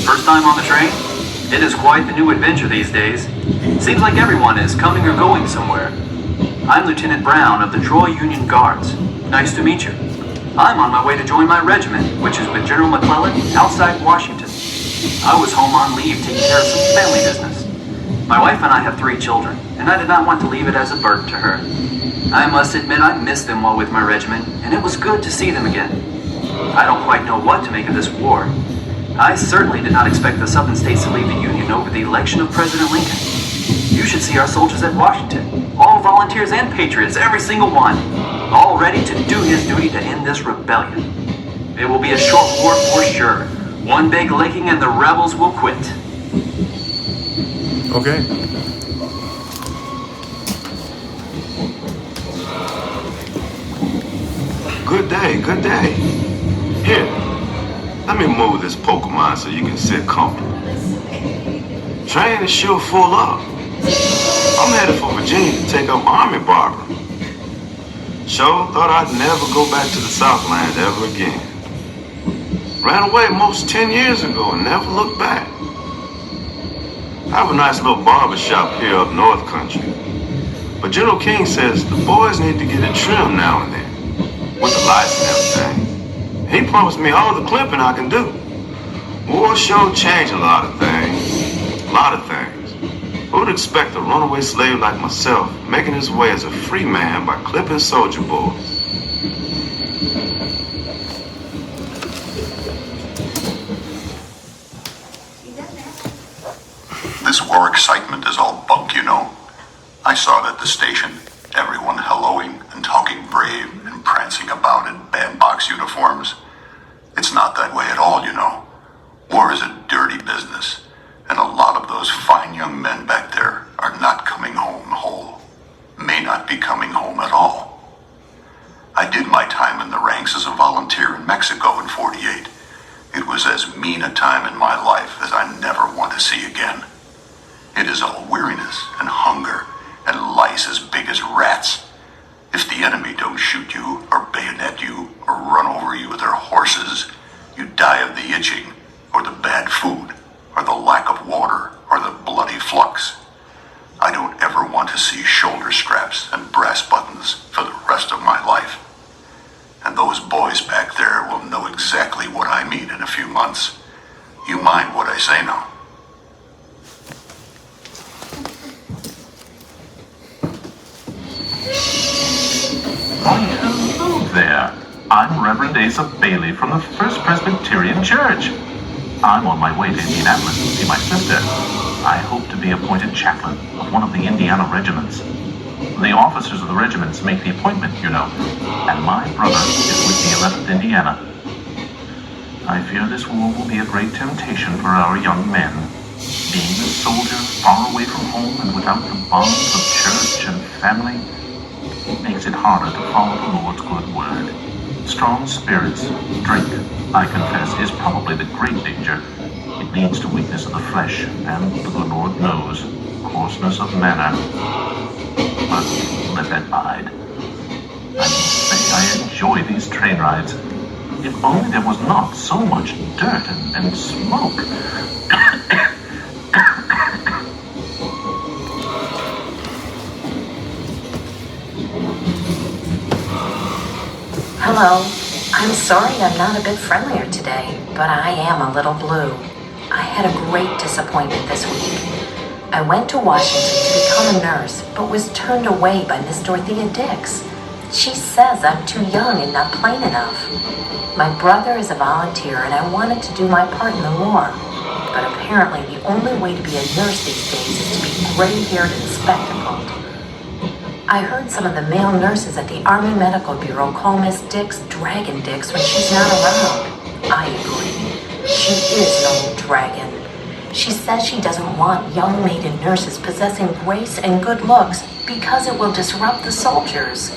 First time on the train? It is quite the new adventure these days. Seems like everyone is coming or going somewhere. I'm Lieutenant Brown of the Troy Union Guards. Nice to meet you. I'm on my way to join my regiment, which is with General McClellan outside Washington. I was home on leave taking care of some family business. My wife and I have 3 children, and I did not want to leave it as a burden to her. I must admit I missed them while with my regiment, and it was good to see them again. I don't quite know what to make of this war. I certainly did not expect the Southern states to leave the Union over the election of President Lincoln. You should see our soldiers at Washington. All volunteers and patriots, every single one. All ready to do his duty to end this rebellion. It will be a short war for sure. One big licking and the rebels will quit. Okay. Good day, good day. Here, let me move this Pokemon so you can sit comfortable. Train is sure full up. I'm headed for Virginia to take up Army barbering. Sure thought I'd never go back to the Southland ever again. Ran away most 10 years ago and never looked back. I have a nice little barber shop here up North Country. But General King says the boys need to get it trimmed now and then, with the lights and everything. He promised me all the clipping I can do. War sure changed a lot of things. A lot of things. Who would expect a runaway slave like myself making his way as a free man by clipping soldier boys? This war excitement is all bunk, you know. I saw it at the station. Everyone helloing and talking brave and prancing about in bandbox uniforms. It's not that way at all, you know. War is a dirty business. And a lot of those fine young men back there are not coming home whole. May not be coming home at all. I did my time in the ranks as a volunteer in Mexico in '48. It was as mean a time in my life as I never want to see again. It is all weariness and hunger and lice as big as rats. If the enemy don't shoot you or bayonet you or run over you with their horses, you die of the itching or the bad food, or the lack of water, or the bloody flux. I don't ever want to see shoulder straps and brass buttons for the rest of my life. And those boys back there will know exactly what I mean in a few months. You mind what I say now? Why, hello there. I'm Reverend Asa Bailey from the First Presbyterian Church. I'm on my way to Indianapolis to see my sister. I hope to be appointed chaplain of one of the Indiana regiments. The officers of the regiments make the appointment, you know, and my brother is with the 11th Indiana. I fear this war will be a great temptation for our young men. Being a soldier far away from home and without the bonds of church and family, it makes it harder to follow the Lord's good word. Strong spirits, drink, I confess, is probably the great danger. It leads to weakness of the flesh, and the good Lord knows, coarseness of manner. But let that bide. I say I enjoy these train rides. If only there was not so much dirt and smoke. Hello. I'm sorry I'm not a bit friendlier today, but I am a little blue. I had a great disappointment this week. I went to Washington to become a nurse, but was turned away by Miss Dorothea Dix. She says I'm too young and not plain enough. My brother is a volunteer and I wanted to do my part in the war. But apparently the only way to be a nurse these days is to be gray-haired and spectacled. I heard some of the male nurses at the Army Medical Bureau call Miss Dix Dragon Dix when she's not around. I agree. She is an old dragon. She says she doesn't want young maiden nurses possessing grace and good looks because it will disrupt the soldiers.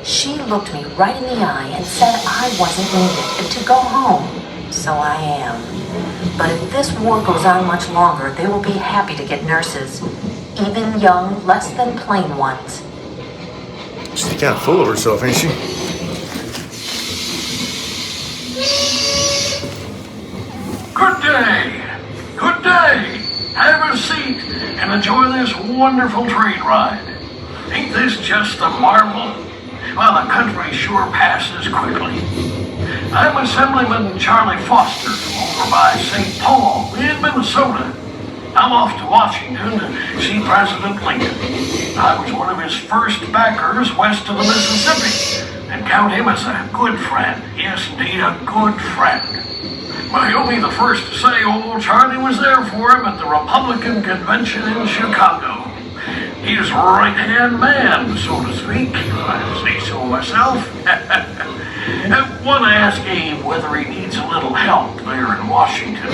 She looked me right in the eye and said I wasn't needed and to go home. So I am. But if this war goes on much longer, they will be happy to get nurses. Even young, less than plain ones. She's kind of full of herself, ain't she? Good day. Have a seat and enjoy this wonderful train ride. Ain't this just a marvel? Well, the country sure passes quickly. I'm Assemblyman Charlie Foster from over by St. Paul in Minnesota. I'm off to Washington to see President Lincoln. I was one of his first backers west of the Mississippi, and count him as a good friend. Yes, indeed, a good friend. Well, he'll be the first to say old Charlie was there for him at the Republican convention in Chicago. He's right-hand man, so to speak, if I say so myself. I want to ask Abe whether he needs a little help there in Washington.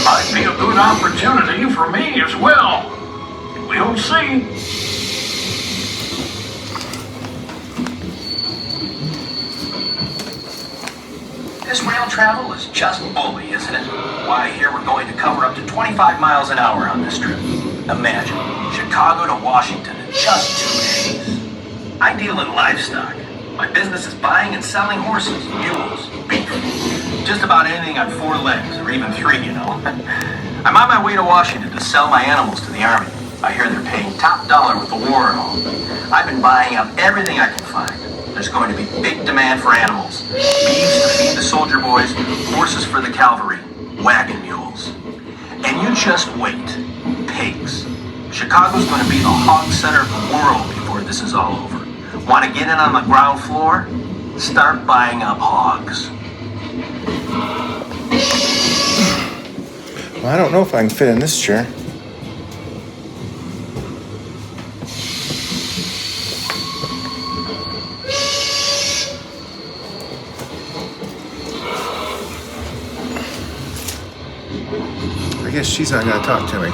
Might be a good opportunity for me as well. We'll see. This rail travel is just bully, isn't it? Why, here we're going to cover up to 25 miles an hour on this trip. Imagine, Chicago to Washington in just 2 days. I deal in livestock. My business is buying and selling horses, mules, beef. Just about anything on 4 legs, or even 3, you know. I'm on my way to Washington to sell my animals to the Army. I hear they're paying top dollar with the war and all. I've been buying up everything I can find. There's going to be big demand for animals. Beeves to feed the soldier boys, horses for the cavalry, wagon mules. And you just wait. Pigs. Chicago's going to be the hog center of the world before this is all over. Want to get in on the ground floor? Start buying up hogs. Well, I don't know if I can fit in this chair. I guess she's not going to talk to me.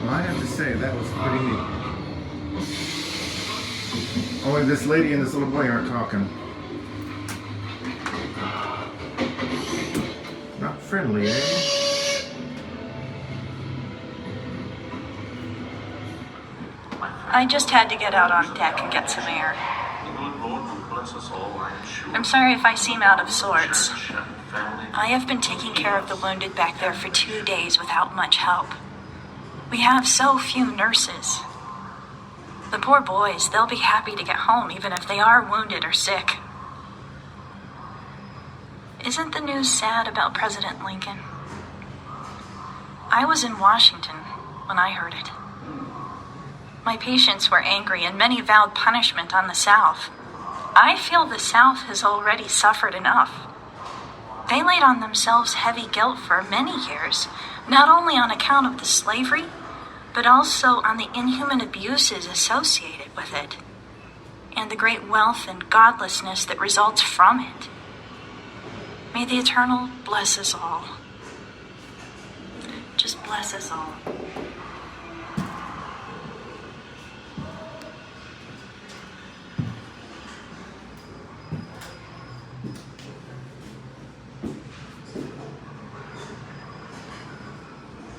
I have to say, that was pretty neat. Only this lady and this little boy aren't talking. Not friendly, eh? I just had to get out on deck and get some air. I'm sorry if I seem out of sorts. I have been taking care of the wounded back there for 2 days without much help. We have so few nurses. The poor boys, they'll be happy to get home even if they are wounded or sick. Isn't the news sad about President Lincoln? I was in Washington when I heard it. My patients were angry and many vowed punishment on the South. I feel the South has already suffered enough. They laid on themselves heavy guilt for many years, not only on account of the slavery, but also on the inhuman abuses associated with it, and the great wealth and godlessness that results from it. May the Eternal bless us all. Just bless us all.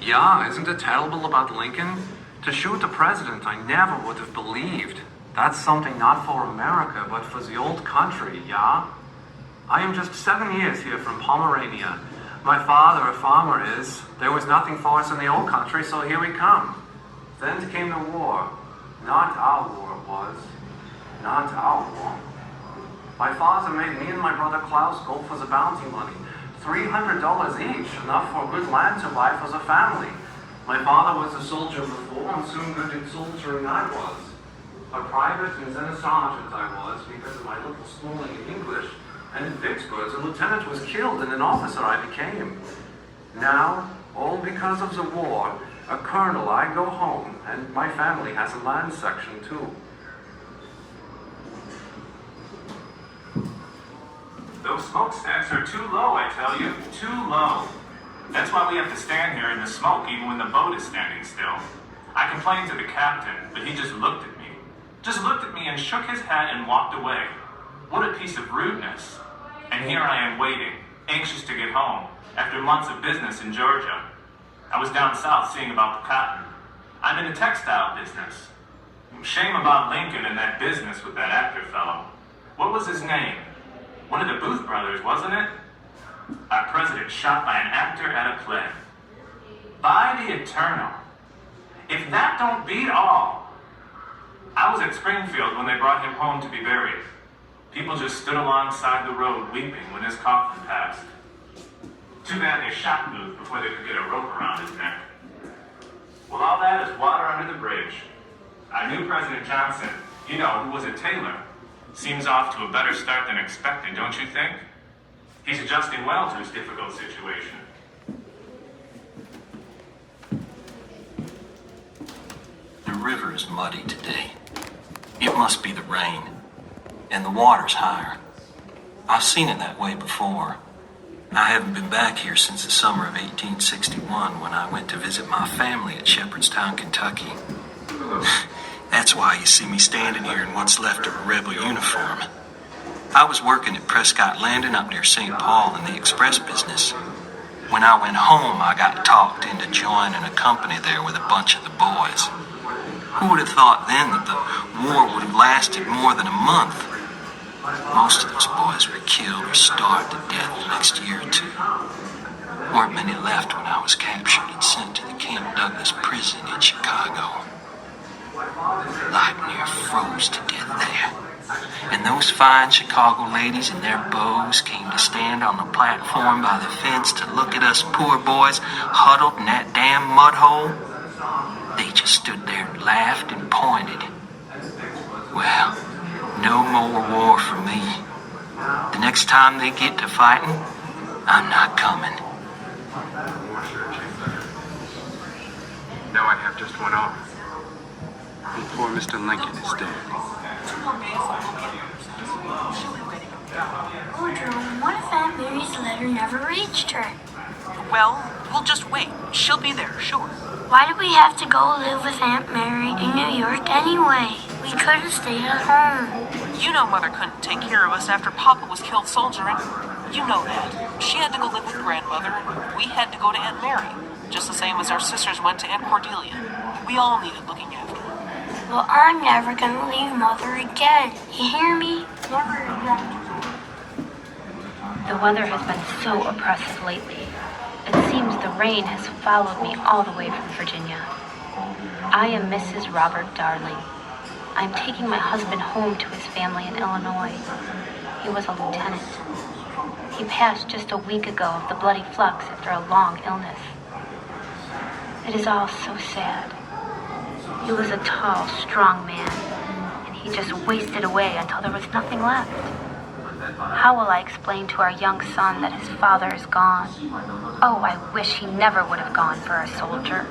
Yeah, isn't it terrible about Lincoln? To shoot the president, I never would have believed. That's something not for America, but for the old country, yeah? I am just 7 years here from Pomerania. My father, a farmer, is. There was nothing for us in the old country, so here we come. Then came the war. Not our war it was. Not our war. My father made me and my brother Klaus go for the bounty money. $300 each, enough for good land to buy for the family. My father was a soldier before, and soon good in soldiering I was. A private and then a sergeant I was, because of my little schooling in English. And in Vicksburg, the lieutenant was killed, and an officer I became. Now, all because of the war, a colonel, I go home, and my family has a land section too. Those smokestacks are too low, I tell you. Too low. That's why we have to stand here in the smoke even when the boat is standing still. I complained to the captain, but he just looked at me. Just looked at me and shook his head and walked away. What a piece of rudeness. And here I am waiting, anxious to get home, after months of business in Georgia. I was down south seeing about the cotton. I'm in the textile business. Shame about Lincoln and that business with that actor fellow. What was his name? One of the Booth brothers, wasn't it? Our president shot by an actor at a play. By the Eternal. If that don't beat all. I was at Springfield when they brought him home to be buried. People just stood alongside the road weeping when his coffin passed. Too bad they shot Booth before they could get a rope around his neck. Well, all that is water under the bridge. Our new President Johnson, you know, who was a tailor, seems off to a better start than expected, don't you think? He's adjusting well to his difficult situation. The river is muddy today. It must be the rain. And the water's higher. I've seen it that way before. I haven't been back here since the summer of 1861 when I went to visit my family at Shepherdstown, Kentucky. That's why you see me standing here in what's left of a rebel uniform. I was working at Prescott Landing up near St. Paul in the express business. When I went home, I got talked into joining a company there with a bunch of the boys. Who would have thought then that the war would have lasted more than a month? Most of those boys were killed or starved to death the next year or two. Weren't many left when I was captured and sent to the Camp Douglas prison in Chicago. Life near froze to death there. And those fine Chicago ladies and their beaux came to stand on the platform by the fence to look at us poor boys huddled in that damn mud hole. They just stood there and laughed and pointed. Well, no more war for me. The next time they get to fighting, I'm not coming. Now I have just one arm. And poor Mr. Lincoln is dead. Oh, Jerome, what if Aunt Mary's letter never reached her? Well, we'll just wait. She'll be there, sure. Why did we have to go live with Aunt Mary in New York anyway? We could have stayed at home. You know Mother couldn't take care of us after Papa was killed soldiering. You know that. She had to go live with Grandmother, and we had to go to Aunt Mary, just the same as our sisters went to Aunt Cordelia. We all needed looking after. Well, I'm never gonna leave Mother again. You hear me? Never again. The weather has been so oppressive lately. It seems the rain has followed me all the way from Virginia. I am Mrs. Robert Darling. I'm taking my husband home to his family in Illinois. He was a lieutenant. He passed just a week ago of the bloody flux after a long illness. It is all so sad. He was a tall, strong man, and he just wasted away until there was nothing left. How will I explain to our young son that his father is gone? Oh, I wish he never would have gone for a soldier.